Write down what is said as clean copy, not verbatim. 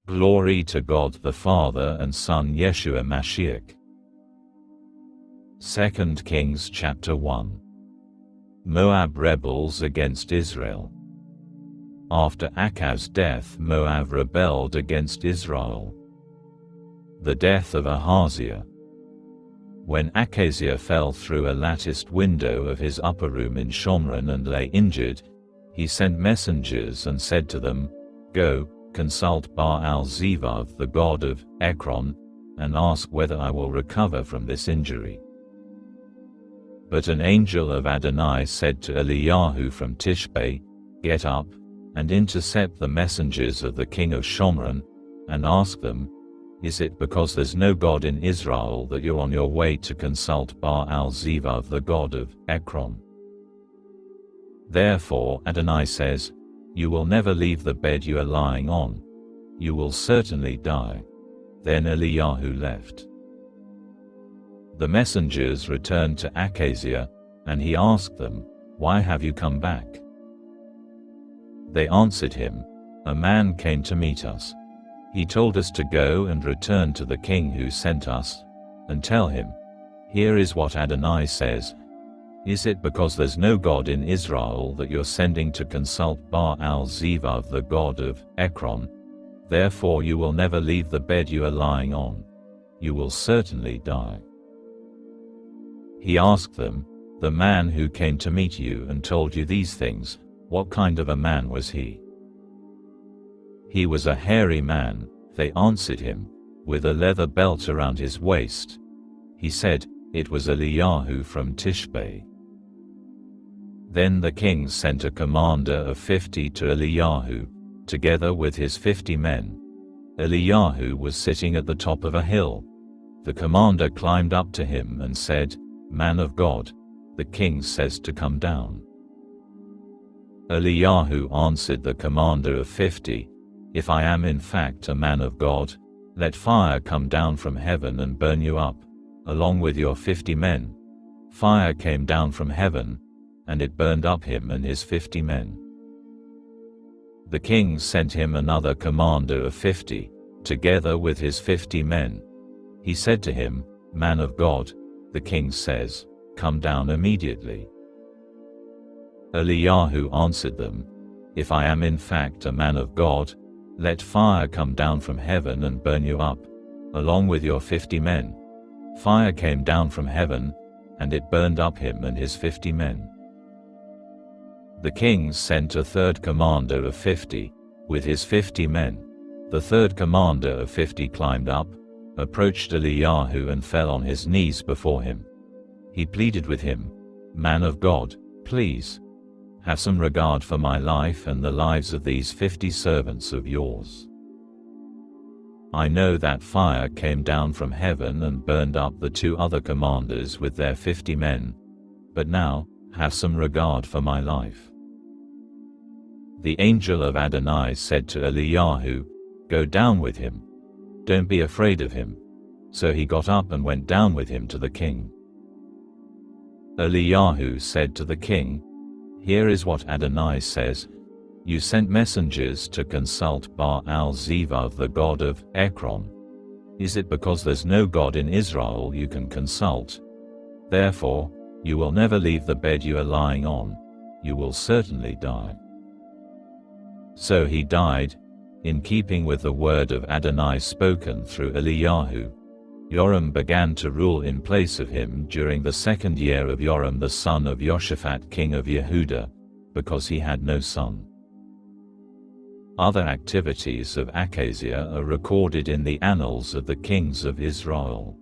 Glory to God the Father and Son Yeshua Mashiach. 2 Kings chapter 1. Moab rebels against Israel. After Achaz's death, Moab rebelled against Israel. The death of Ahaziah. When Achaziah fell through a latticed window of his upper room in Shomron and lay injured, he sent messengers and said to them, "Go, consult Baal-Zevav, the god of Ekron, and ask whether I will recover from this injury." But an angel of Adonai said to Eliyahu from Tishbe, "Get up, and intercept the messengers of the king of Shomron, and ask them, is it because there's no God in Israel that you're on your way to consult Baal-Zevav, the god of Ekron? Therefore Adonai says, you will never leave the bed you are lying on. You will certainly die." Then Eliyahu left. The messengers returned to Achaziah, and he asked them, "Why have you come back?" They answered him, "A man came to meet us. He told us to go and return to the king who sent us, and tell him, 'Here is what Adonai says. Is it because there's no God in Israel that you're sending to consult Baal-Zevav, the god of Ekron? Therefore you will never leave the bed you are lying on. You will certainly die.'" He asked them, "The man who came to meet you and told you these things, what kind of a man was he?" "He was a hairy man," they answered him, "with a leather belt around his waist." He said, "It was Eliyahu from Tishbe." Then the king sent a commander of 50 to Eliyahu, together with his 50 men. Eliyahu was sitting at the top of a hill. The commander climbed up to him and said, "Man of God, the king says to come down." Eliyahu answered the commander of 50, "If I am in fact a man of God, let fire come down from heaven and burn you up, along with your 50 men." Fire came down from heaven, and it burned up him and his 50 men. The king sent him another commander of 50, together with his 50 men. He said to him, "Man of God, the king says, come down immediately." Eliyahu answered them, "If I am in fact a man of God, let fire come down from heaven and burn you up, along with your 50 men." Fire came down from heaven, and it burned up him and his 50 men. The king sent a third commander of 50, with his 50 men. The third commander of 50 climbed up, approached Eliyahu and fell on his knees before him. He pleaded with him, "Man of God, please, have some regard for my life and the lives of these 50 servants of yours. I know that fire came down from heaven and burned up the 2 other commanders with their 50 men, but now, have some regard for my life." The angel of Adonai said to Eliyahu, "Go down with him. Don't be afraid of him." So he got up and went down with him to the king. Eliyahu said to the king, "Here is what Adonai says. You sent messengers to consult Baal-Zevav, the god of Ekron. Is it because there's no God in Israel you can consult? Therefore, you will never leave the bed you are lying on. You will certainly die." So he died, in keeping with the word of Adonai spoken through Eliyahu. Joram began to rule in place of him during the 2nd year of Joram the son of Joshaphat king of Yehuda, because he had no son. Other activities of Achaziah are recorded in the annals of the kings of Israel.